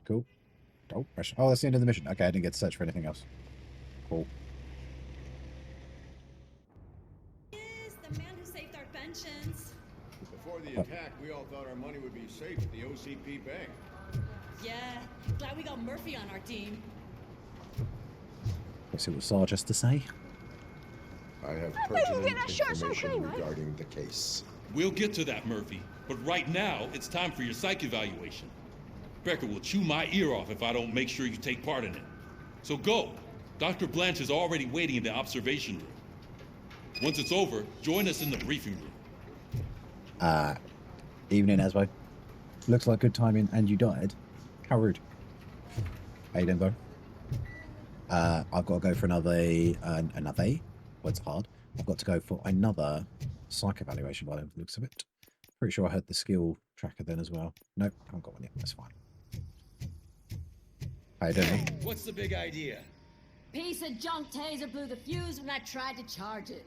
Cool. Oh, oh, that's the end of the mission. Okay, I didn't get to search for anything else. Cool. Is the man who saved our pensions. Before the attack, we all thought our money would be safe at the OCP bank. Yeah, glad we got Murphy on our team. Let's see what Sarge has to say. I have pertinent information regarding the case. We'll get to that, Murphy. But right now, it's time for your psych evaluation. Becker will chew my ear off if I don't make sure you take part in it. So go. Dr. Blanche is already waiting in the observation room. Once it's over, join us in the briefing room. Evening, Asbo. Looks like good timing, and you died. How rude. How you doing, bro? I've got to go for another. What's hard? I've got to go for another psych evaluation by the looks of it. Pretty sure I had the skill tracker then as well. Nope, I haven't got one yet. That's fine. How you doing? What's the big idea? Piece of junk taser blew the fuse when I tried to charge it.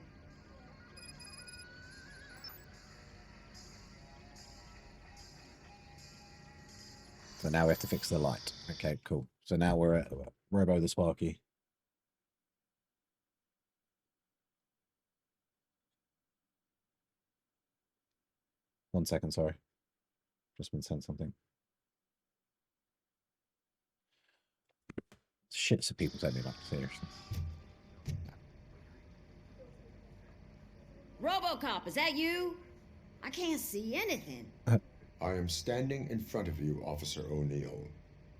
So now we have to fix the light. Okay, cool. So now we're at Robo the Sparky. One second, sorry. Just been sent something. Shit, so people send me that, seriously. Robocop, is that you? I can't see anything. I am standing in front of you, Officer O'Neill.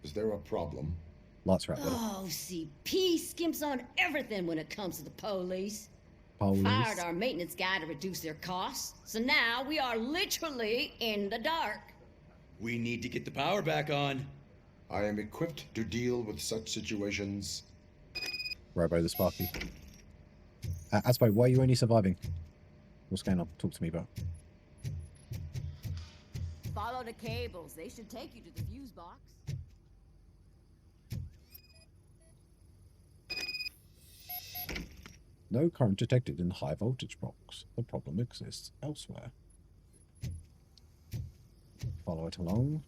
Is there a problem? Lights right there. Oh, CP skimps on everything when it comes to the police. Police. Fired our maintenance guy to reduce their costs, so now we are literally in the dark. We need to get the power back on. I am equipped to deal with such situations. Robo the Sparky. Aspo, why are you only surviving? What's going on? Talk to me, bro. Follow the cables. They should take you to the fuse box. No current detected in the high voltage box. The problem exists elsewhere. Follow it along.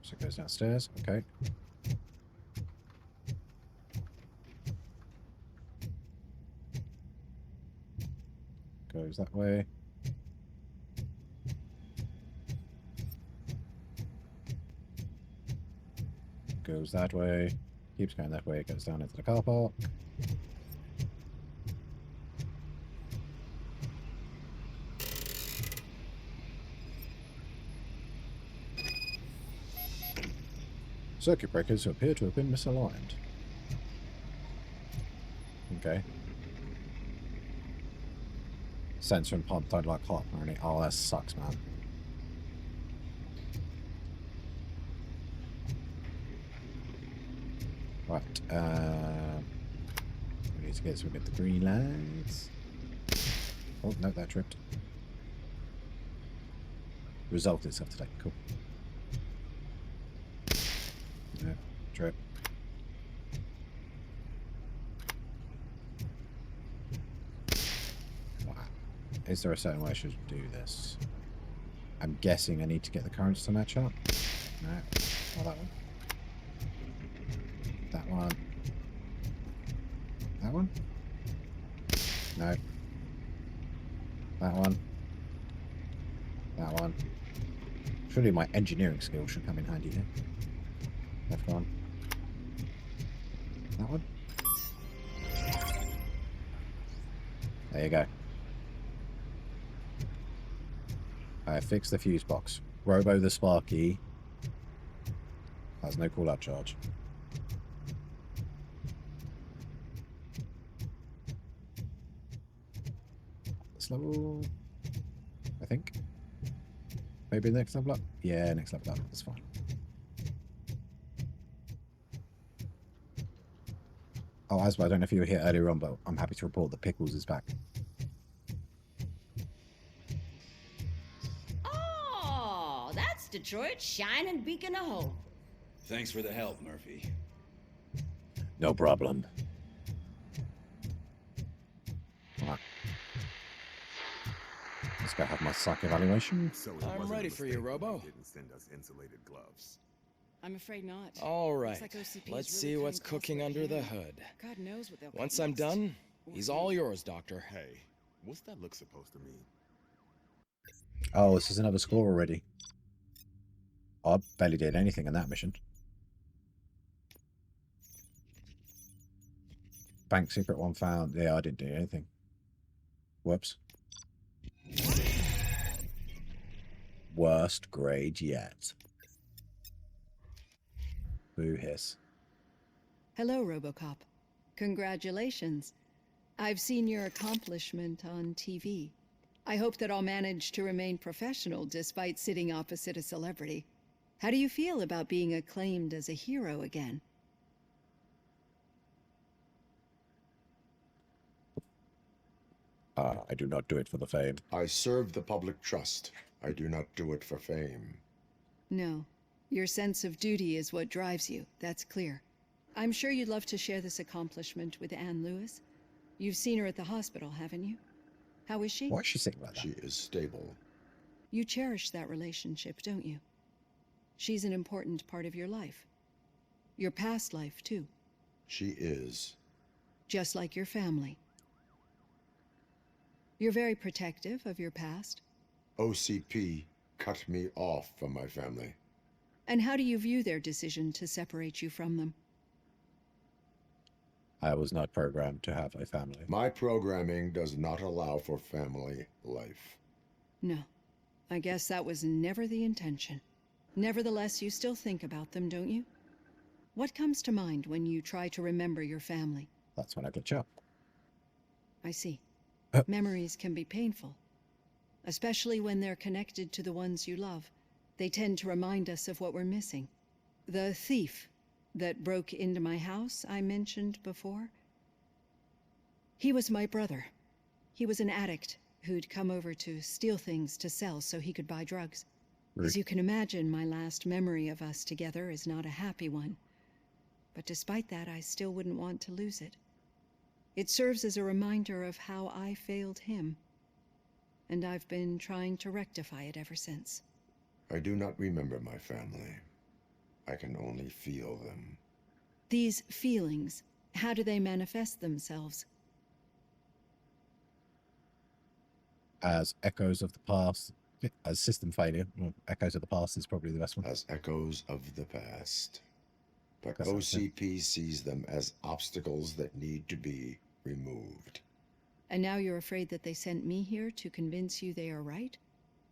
So it goes downstairs. Okay. Goes that way. Goes that way. Keeps going that way. Goes down into the car park. Circuit breakers appear to have been misaligned. Okay. Sensor and pump don't like hot or anything. Oh, that sucks, man. Right. We need to get so we get the green lights. Oh, no, that tripped. Resolved itself today. Cool. No, trip. Wow. Is there a certain way I should do this? I'm guessing I need to get the currents to match up. No, not that one. That one. That one? No. That one. That one. Surely my engineering skills should come in handy here. Left one. That one? There you go. I fixed the fuse box. Robo the Sparky has no call-out charge. This level, I think. Maybe the next level up? Yeah, next level up. That's fine. Oh, Asma, I don't know if you were here earlier on, but I'm happy to report that Pickles is back. Oh, that's Detroit's shining beacon of hope. Thanks for the help, Murphy. No problem. Let's go have my psych evaluation. So it I'm wasn't a ready for you, mistake that Robo. they didn't send us insulated gloves. I'm afraid not. All right, like OCP is let's really see what's cutting costs cooking by under the hand. hood. God knows what they'll cut Once I'm next. done, he's all yours, Doctor. Hey, what's that look supposed to mean? Oh, this is another score already. I barely did anything in that mission. Bank secret one found. Yeah, I didn't do anything. Whoops. Worst grade yet. Boo hiss. Hello, Robocop. Congratulations. I've seen your accomplishment on TV. I hope that I'll manage to remain professional despite sitting opposite a celebrity. How do you feel about being acclaimed as a hero again? I do not do it for the fame. I serve the public trust. I do not do it for fame. No. Your sense of duty is what drives you. That's clear. I'm sure you'd love to share this accomplishment with Anne Lewis. You've seen her at the hospital, haven't you? How is she? Why is she singing like that? She is stable. You cherish that relationship, don't you? She's an important part of your life. Your past life, too. She is. Just like your family. You're very protective of your past. OCP cut me off from my family. And how do you view their decision to separate you from them? I was not programmed to have a family. My programming does not allow for family life. No. I guess that was never the intention. Nevertheless, you still think about them, don't you? What comes to mind when you try to remember your family? That's when I glitch up. I see. Memories can be painful, especially when they're connected to the ones you love. They tend to remind us of what we're missing. The thief that broke into my house I mentioned before, he was my brother. He was an addict who'd come over to steal things to sell so he could buy drugs. As you can imagine, my last memory of us together is not a happy one. But despite that, I still wouldn't want to lose it. It serves as a reminder of how I failed him. And I've been trying to rectify it ever since. I do not remember my family. I can only feel them. These feelings, how do they manifest themselves? As echoes of the past, as system failure. Well, echoes of the past is probably the best one. As echoes of the past. But Guess that's it. OCP sees them as obstacles that need to be removed. And now you're afraid that they sent me here to convince you they are right?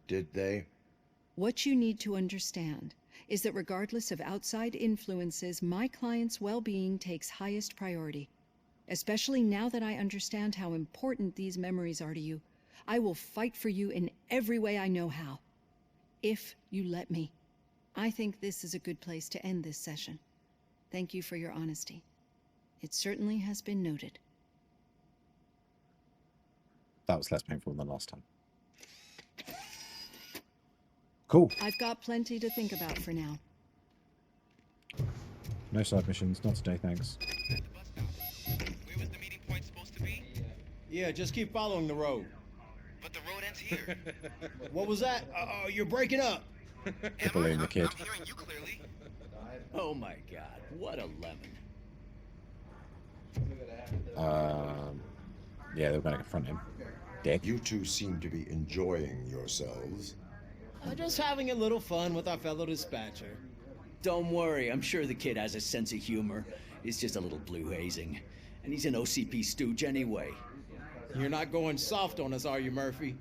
Did they? What you need to understand is that regardless of outside influences, my client's well-being takes highest priority. Especially now that I understand how important these memories are to you, I will fight for you in every way I know how. If you let me. I think this is a good place to end this session. Thank you for your honesty. It certainly has been noted. That was less painful than last time. Cool. I've got plenty to think about for now. No side missions, not today, thanks. Where was the meeting point supposed to be? Yeah, just keep following the road. But the road ends here. What was that? You're breaking up. The balloon, the kid. I'm hearing you clearly. Oh my god, what a lemon. Yeah, they were going to confront him. Dick. You two seem to be enjoying yourselves. Just having a little fun with our fellow dispatcher. Don't worry, I'm sure the kid has a sense of humor. It's just a little blue hazing. And he's an OCP stooge anyway. You're not going soft on us, are you, Murphy?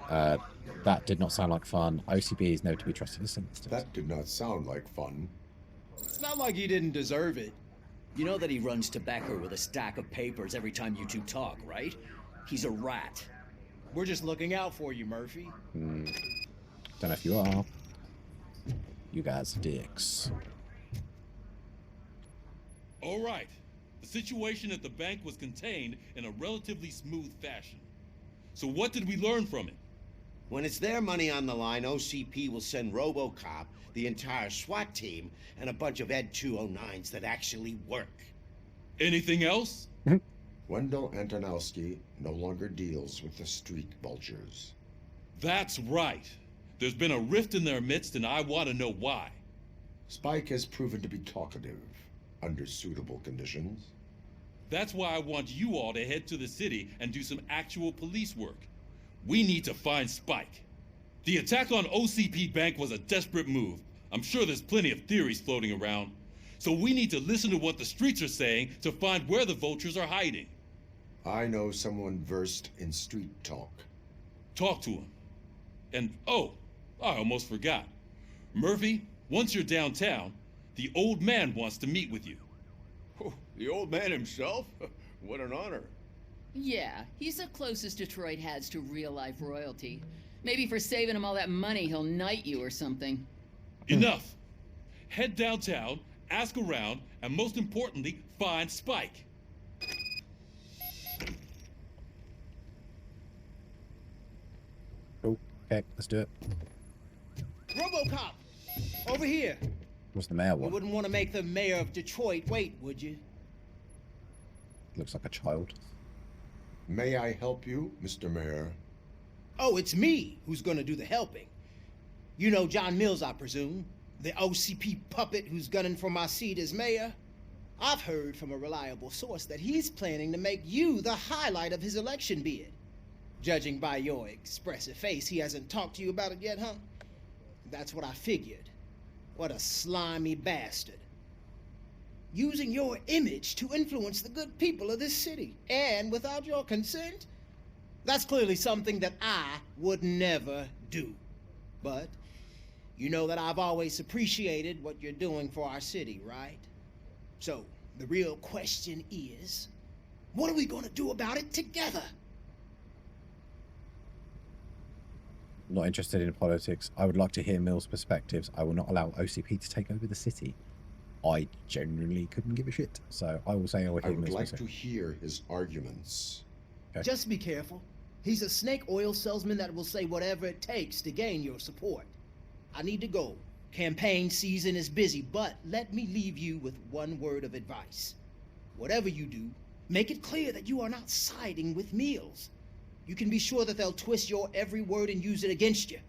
That did not sound like fun. OCP is never to be trusted in this instance. That did not sound like fun. It's not like he didn't deserve it. You know that he runs tobacco with a stack of papers every time you two talk, right? He's a rat. We're just looking out for you, Murphy. Don't know if you are. You guys are dicks. All right. The situation at the bank was contained in a relatively smooth fashion. So what did we learn from it? When it's their money on the line, OCP will send Robocop, the entire SWAT team, and a bunch of Ed 209s that actually work. Anything else? Wendell Antonowski no longer deals with the street vultures. That's right. There's been a rift in their midst, and I want to know why. Spike has proven to be talkative under suitable conditions. That's why I want you all to head to the city and do some actual police work. We need to find Spike. The attack on OCP Bank was a desperate move. I'm sure there's plenty of theories floating around. So we need to listen to what the streets are saying to find where the vultures are hiding. I know someone versed in street talk. Talk to him. And oh, I almost forgot. Murphy, once you're downtown, the old man wants to meet with you. Oh, the old man himself? What an honor. Yeah, he's the closest Detroit has to real-life royalty. Maybe for saving him all that money, he'll knight you or something. Enough! Head downtown, ask around, and most importantly, find Spike. Cool. Okay, let's do it. Robocop! Over here! What's the mayor You want? wouldn't want to make the mayor of Detroit wait, would you? Looks like a child. May I help you, Mr. Mayor? Oh, it's me who's gonna do the helping. You know John Mills, I presume? The OCP puppet who's gunning for my seat as mayor? I've heard from a reliable source that he's planning to make you the highlight of his election bid. Judging by your expressive face, he hasn't talked to you about it yet, huh? That's what I figured. What a slimy bastard. Using your image to influence the good people of this city, and without your consent? That's clearly something that I would never do. But you know that I've always appreciated what you're doing for our city, right? So, the real question is, what are we gonna do about it together? Not interested in politics. I would like to hear Mill's perspectives. I will not allow OCP to take over the city. I genuinely couldn't give a shit. So I will say I will I hear would Mill's like to perspective. hear his arguments. Okay. Just be careful. He's a snake oil salesman that will say whatever it takes to gain your support. I need to go. Campaign season is busy, but let me leave you with one word of advice. Whatever you do, make it clear that you are not siding with Mills. You can be sure that they'll twist your every word and use it against you.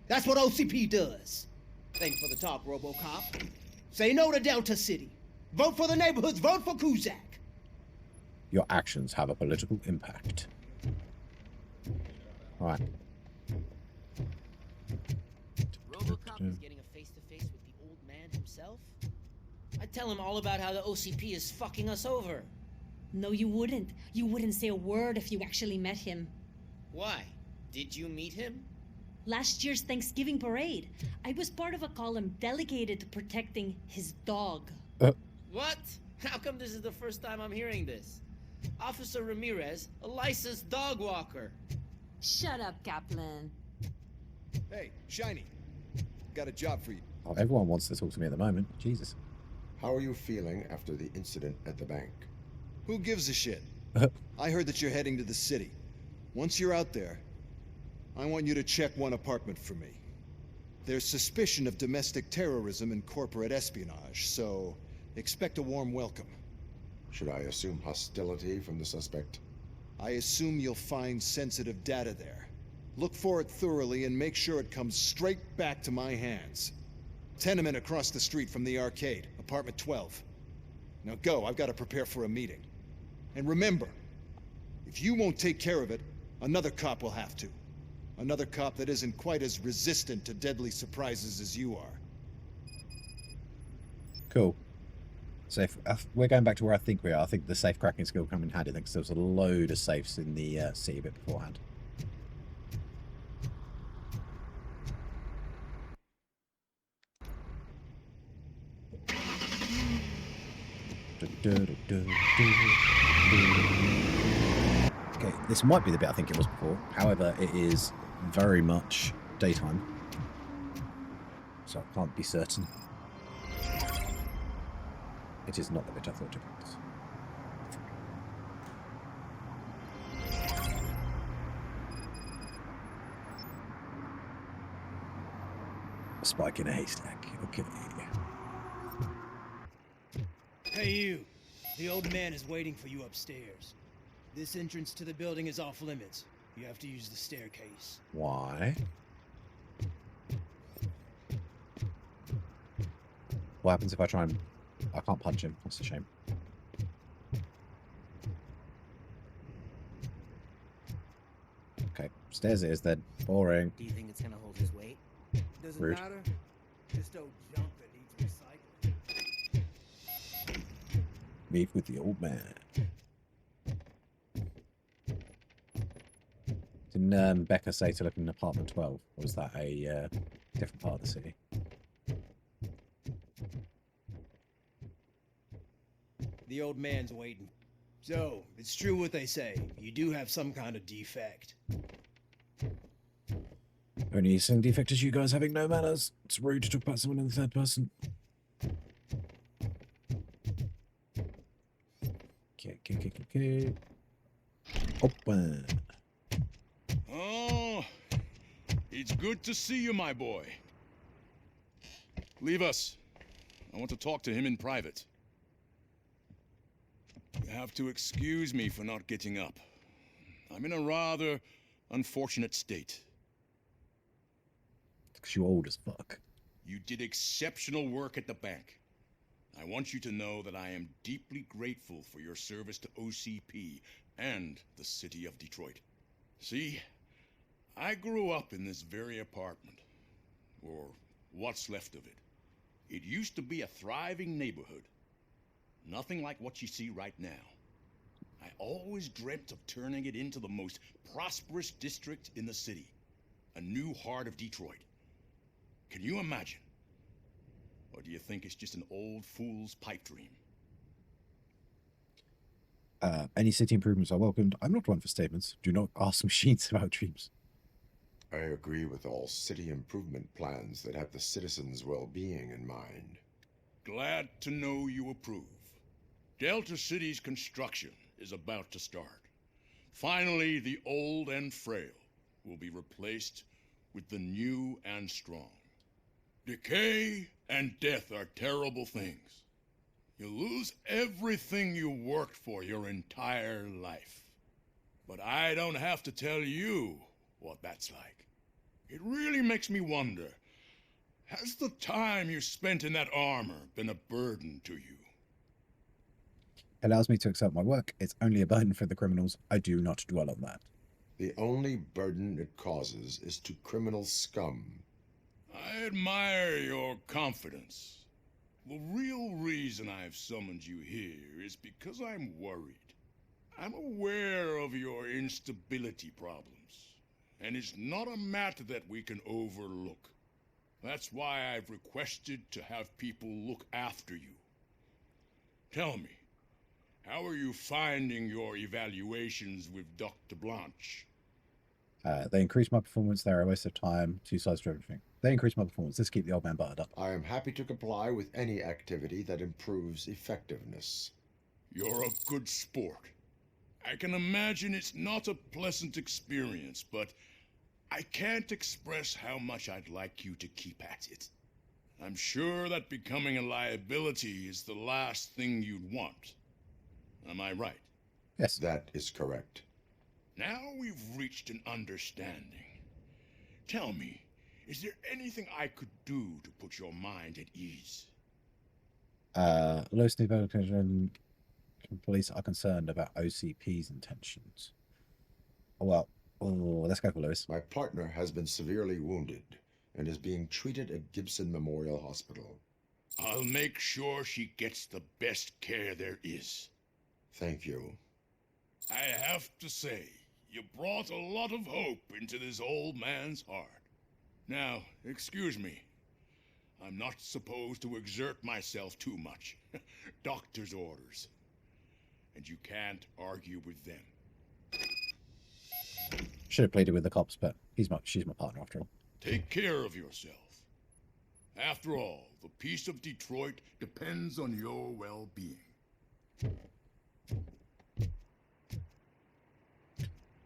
That's what OCP does. Thanks for the talk, Robocop. Say no to Delta City. Vote for the neighborhoods. Vote for Kuzak. Your actions have a political impact. All right. Robocop is getting a face-to-face with the old man himself? I'd tell him all about how the OCP is fucking us over. No, you wouldn't. You wouldn't say a word if you actually met him. Why? Did you meet him? Last year's Thanksgiving parade, I was part of a column dedicated to protecting his dog. What? How come this is the first time I'm hearing this? Officer Ramirez, a licensed dog walker. Shut up, Kaplan. Hey, Shiny. Got a job for you. Oh, everyone wants to talk to me at the moment. Jesus. How are you feeling after the incident at the bank? Who gives a shit? I heard that you're heading to the city. Once you're out there, I want you to check one apartment for me. There's suspicion of domestic terrorism and corporate espionage, so expect a warm welcome. Should I assume hostility from the suspect? I assume you'll find sensitive data there. Look for it thoroughly and make sure it comes straight back to my hands. Tenement across the street from the arcade, apartment 12. Now go, I've got to prepare for a meeting. And remember, if you won't take care of it, another cop will have to. Another cop that isn't quite as resistant to deadly surprises as you are. Cool. So if we're going back to where I think we are, I think the safe cracking skill come in handy then, because there was a load of safes in the city bit beforehand. Okay, this might be the bit I think it was before. However, it is very much daytime, so I can't be certain. It is not the bit I thought it was. A spike in a haystack. Okay. Hey, you. The old man is waiting for you upstairs. This entrance to the building is off limits. You have to use the staircase. Why? What happens if I try and... I can't punch him. That's a shame. Okay, stairs it is then. Boring. Do you think it's gonna hold his weight? Doesn't Rude. matter. Just old junk that needs recycling. Beef with the old man. Didn't Becca say to look in apartment 12? Or was that a different part of the city? The old man's waiting. So, it's true what they say. You do have some kind of defect. Only thing defect is you guys having no manners. It's rude to talk about someone in the third person. Okay. Open. Oh, it's good to see you, my boy. Leave us. I want to talk to him in private. You have to excuse me for not getting up. I'm in a rather unfortunate state. Because you're old as fuck. You did exceptional work at the bank. I want you to know that I am deeply grateful for your service to OCP and the city of Detroit. See, I grew up in this very apartment, or what's left of it. It used to be a thriving neighborhood. Nothing like what you see right now. I always dreamt of turning it into the most prosperous district in the city. A new heart of Detroit. Can you imagine? Or do you think it's just an old fool's pipe dream? Any city improvements are welcomed. I'm not one for statements. Do not ask machines about dreams. I agree with all city improvement plans that have the citizens' well-being in mind. Glad to know you approve. Delta City's construction is about to start. Finally, the old and frail will be replaced with the new and strong. Decay and death are terrible things. You lose everything you worked for your entire life. But I don't have to tell you what that's like. It really makes me wonder, has the time you spent in that armor been a burden to you? Allows me to accept my work. It's only a burden for the criminals. I do not dwell on that. The only burden it causes is to criminal scum. I admire your confidence. The real reason I've summoned you here is because I'm worried. I'm aware of your instability problems, and it's not a matter that we can overlook. That's why I've requested to have people look after you. Tell me, how are you finding your evaluations with Dr. Blanche? They increase my performance. They're a waste of time. Two sides to everything. They increase my performance. Let's keep the old man buttered up. I am happy to comply with any activity that improves effectiveness. You're a good sport. I can imagine it's not a pleasant experience, but I can't express how much I'd like you to keep at it. I'm sure that becoming a liability is the last thing you'd want. Am I right? Yes. That is correct. Now we've reached an understanding. Tell me, is there anything I could do to put your mind at ease? Low state education police are concerned about OCP's intentions. Well, let's go for Lewis. My partner has been severely wounded and is being treated at Gibson Memorial Hospital. I'll make sure she gets the best care there is. Thank you. I have to say, you brought a lot of hope into this old man's heart. Now, excuse me. I'm not supposed to exert myself too much. Doctor's orders. And you can't argue with them. Should have played it with the cops, but she's my partner after all. Take care of yourself. After all, the peace of Detroit depends on your well-being.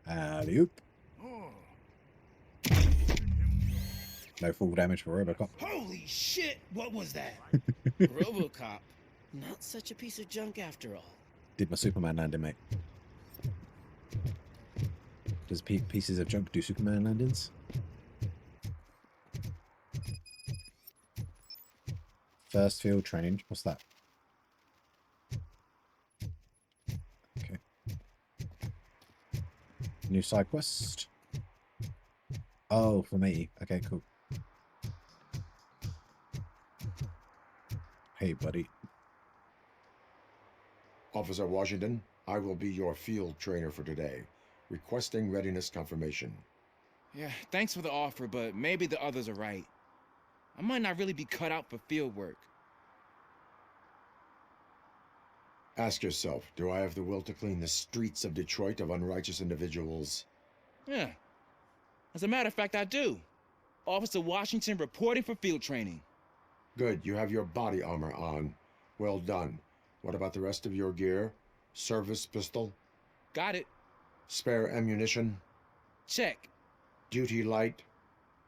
Alley-oop. No full damage for Robocop. Holy shit! What was that? Robocop. Not such a piece of junk after all. Did my Superman landing, mate. Does pieces of junk do Superman landings? First field training. What's that? Okay. New side quest. Oh, for me. Okay, cool. Hey, buddy. Officer Washington, I will be your field trainer for today. Requesting readiness confirmation. Yeah, thanks for the offer, but maybe the others are right. I might not really be cut out for field work. Ask yourself, do I have the will to clean the streets of Detroit of unrighteous individuals? Yeah. As a matter of fact, I do. Officer Washington reporting for field training. Good, you have your body armor on. Well done. What about the rest of your gear? Service pistol? Got it. Spare ammunition? Check. Duty light?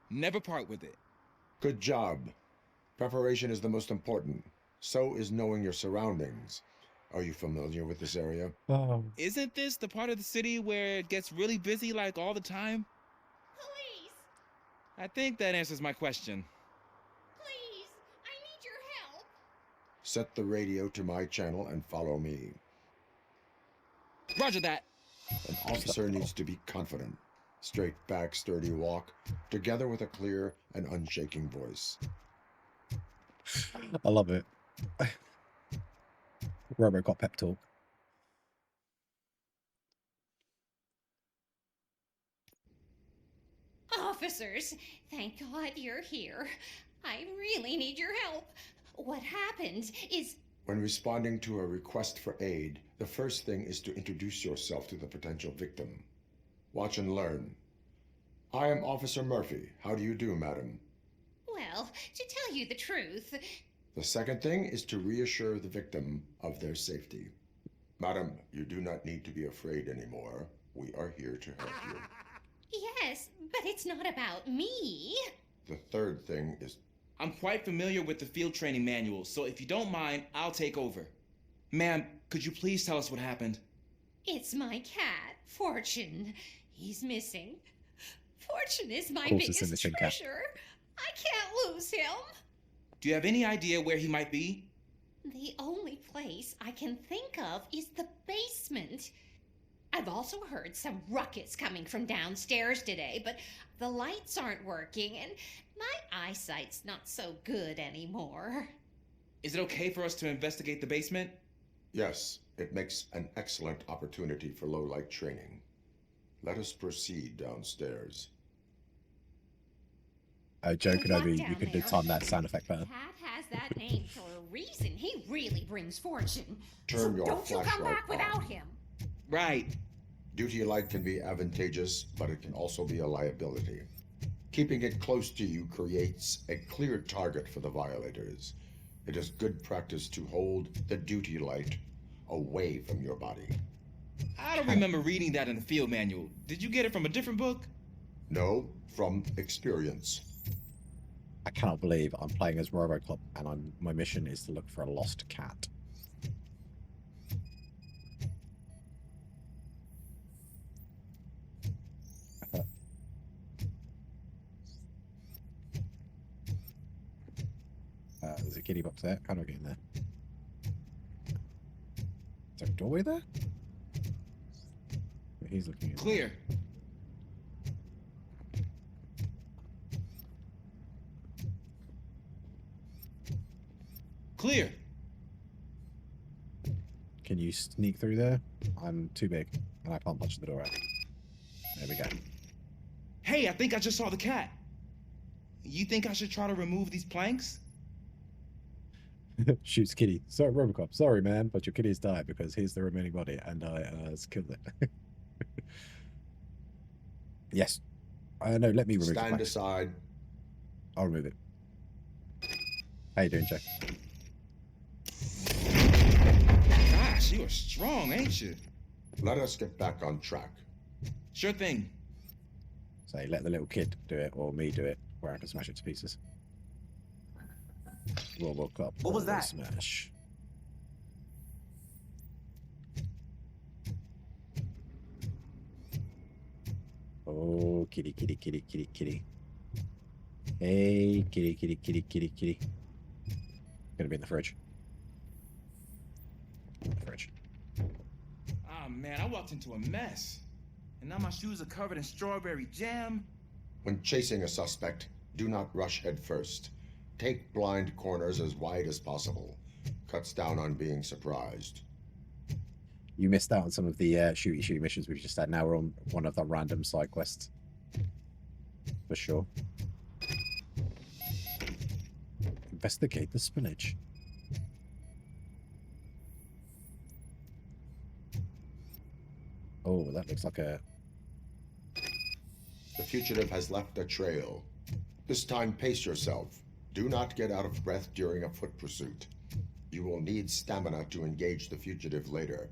Never part with it. Good job. Preparation is the most important. So is knowing your surroundings. Are you familiar with this area? Isn't this the part of the city where it gets really busy like all the time? Police! I think that answers my question. Please! I need your help! Set the radio to my channel and follow me. Roger that. An officer needs to be confident. Straight back, sturdy walk, together with a clear and unshaking voice. I love it. Robocop pep talk. Officers, thank God you're here. I really need your help. What happened is... When responding to a request for aid, the first thing is to introduce yourself to the potential victim. Watch and learn. I am Officer Murphy. How do you do, madam? Well, to tell you the truth... The second thing is to reassure the victim of their safety. Madam, you do not need to be afraid anymore. We are here to help you. Yes, but it's not about me. The third thing is... I'm quite familiar with the field training manual, so if you don't mind, I'll take over. Ma'am, could you please tell us what happened? It's my cat, Fortune. He's missing. Fortune is my Of course it's a biggest missing cat. treasure. I can't lose him. Do you have any idea where he might be? The only place I can think of is the basement. I've also heard some ruckus coming from downstairs today, but the lights aren't working and my eyesight's not so good anymore. Is it okay for us to investigate the basement? Yes, it makes an excellent opportunity for low-light training. Let us proceed downstairs. Joking over, you down could do there. time that sound effect better. Cat has that name for a reason. He really brings fortune. Turn so your don't you come flashlight back without on. him. Right. Duty light can be advantageous, but it can also be a liability. Keeping it close to you creates a clear target for the violators. It is good practice to hold the duty light away from your body. I don't remember reading that in the field manual. Did you get it from a different book? No, from experience. I cannot believe I'm playing as Robocop and my mission is to look for a lost cat. There's a kitty box there. How do I get in there? Is there a doorway there? He's looking in. Clear. Clear. Can you sneak through there? I'm too big and I can't punch the door out. There we go. Hey, I think I just saw the cat. You think I should try to remove these planks? Shoots kitty. Sorry, Robocop. Sorry, man, but your kitty's died because here's the remaining body and I killed it. Yes. No, let me remove it. Stand aside. I'll remove it. How you doing, Jack? Gosh, you are strong, ain't you? Let us get back on track. Sure thing. Say, let the little kid do it or me do it where I can smash it to pieces. Robocop. What was that? Smash. Oh, kitty, kitty, kitty, kitty, kitty. Hey, kitty, kitty, kitty, kitty, kitty. Gonna be in the fridge. In the fridge. Ah, man, I walked into a mess. And now my shoes are covered in strawberry jam. When chasing a suspect, do not rush head first. Take blind corners as wide as possible. Cuts down on being surprised. You missed out on some of the shooty missions we just had. Now we're on one of the random side quests. For sure. Investigate the spillage. Oh, that looks like a... The fugitive has left a trail. This time, pace yourself. Do not get out of breath during a foot pursuit. You will need stamina to engage the fugitive later.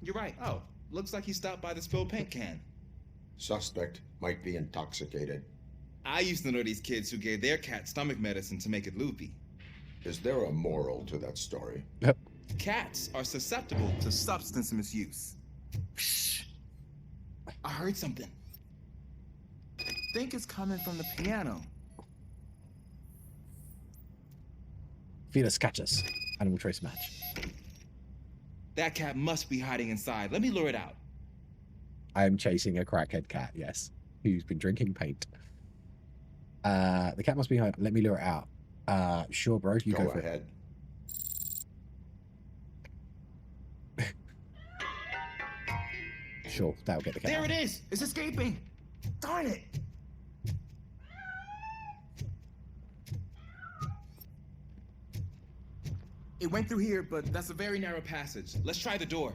You're right. Oh, looks like he stopped by the spilled paint can. Suspect might be intoxicated. I used to know these kids who gave their cat stomach medicine to make it loopy. Is there a moral to that story? Yep. Cats are susceptible to substance misuse. Shh. I heard something. Think it's coming from the piano. Felis catches. Animal trace match. That cat must be hiding inside. Let me lure it out. I am chasing a crackhead cat, yes. Who's been drinking paint. The cat must be hiding. Let me lure it out. Sure, bro. You go for ahead. It. Sure, that'll get the cat There out. it is! It's escaping! Darn it! It went through here, but that's a very narrow passage. Let's try the door.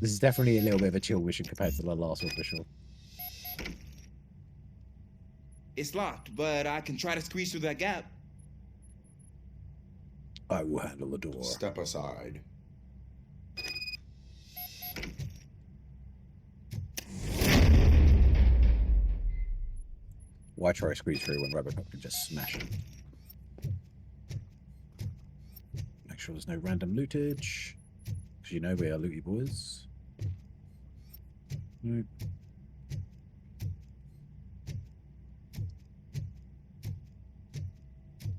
This is definitely a little bit of a chill mission compared to the last one, for sure. It's locked, but I can try to squeeze through that gap. I will handle the door. Step aside. Why try to squeeze through when Robocop can just smash it? Make sure there's no random lootage. Because you know we are looty boys. Nope.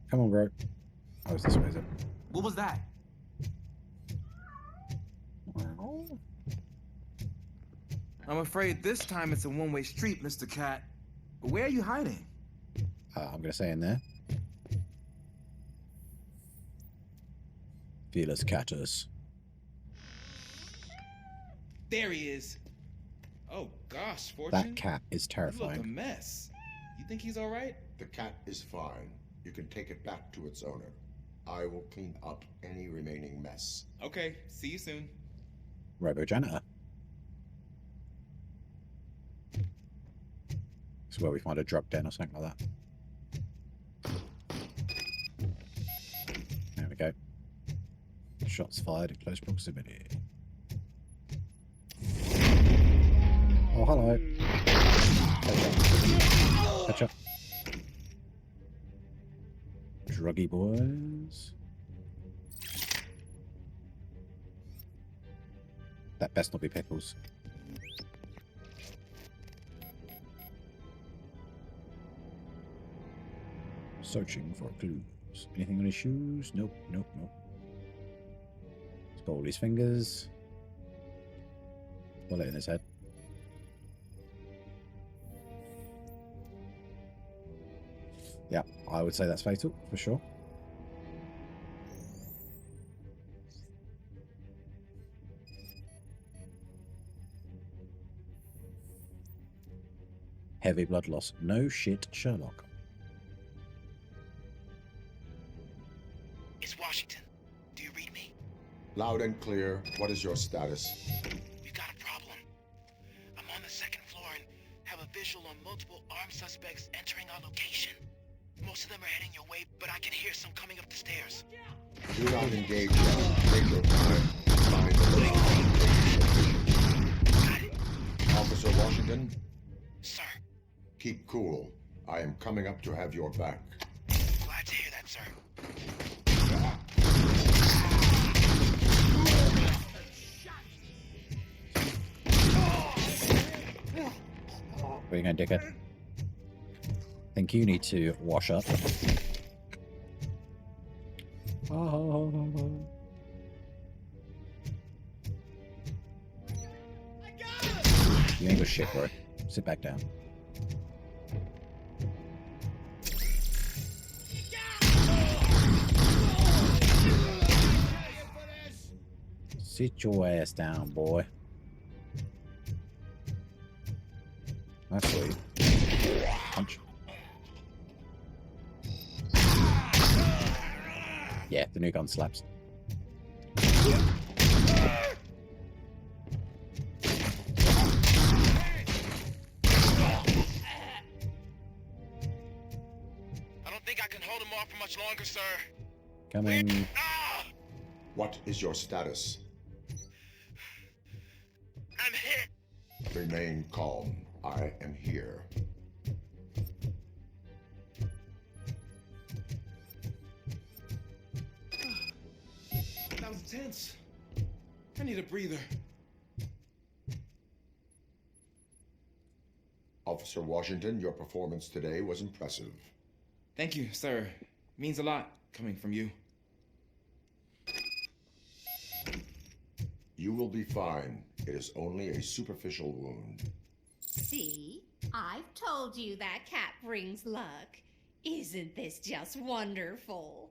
Come on, bro. I was this way, is it? What was that? I'm afraid this time it's a one-way street, Mr. Cat. But where are you hiding? I'm going to say in there. Felis Catus. There he is. Oh gosh, Fortune. That cat is You look a terrifying. mess. You think he's all right? The cat is fine. You can take it back to its owner. I will clean up any remaining mess. Okay, see you soon. Robo Janitor. It's where we find a drug den or something like that. There we go. Shots fired in close proximity. Oh, hello. Catch up. Druggy boys. That best not be pickles. Searching for clues. Anything on his shoes? Nope, nope, nope. He's got all his fingers. Bullet in his head. Yeah, I would say that's fatal, for sure. Heavy blood loss. No shit, Sherlock. It's Washington. Do you read me? Loud and clear. What is your status? We've got a problem. I'm on the second floor and have a visual on multiple armed suspects entering our location. Most of them are heading your way, but I can hear some coming up the stairs. Do not engage them. Take your time. Find the location. Officer Washington? Sir. Keep cool. I am coming up to have your back. Glad to hear that, sir. Where you going, dickhead? Think you need to wash up. Oh. You ain't got shit, bro. Sit back down. Sit your ass down, boy. That's sweet. Punch. Yeah, the new gun slaps. Much longer, sir. Coming. What is your status? I'm hit. Remain calm. I am here. That was intense. I need a breather. Officer Washington, your performance today was impressive. Thank you, sir. Means a lot coming from you. You will be fine. It is only a superficial wound. See? I've told you that cat brings luck. Isn't this just wonderful?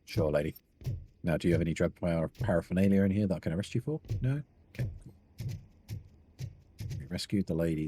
Sure, lady. Now, do you have any drug paraphernalia in here that I can arrest you for? No? Okay. We rescued the lady.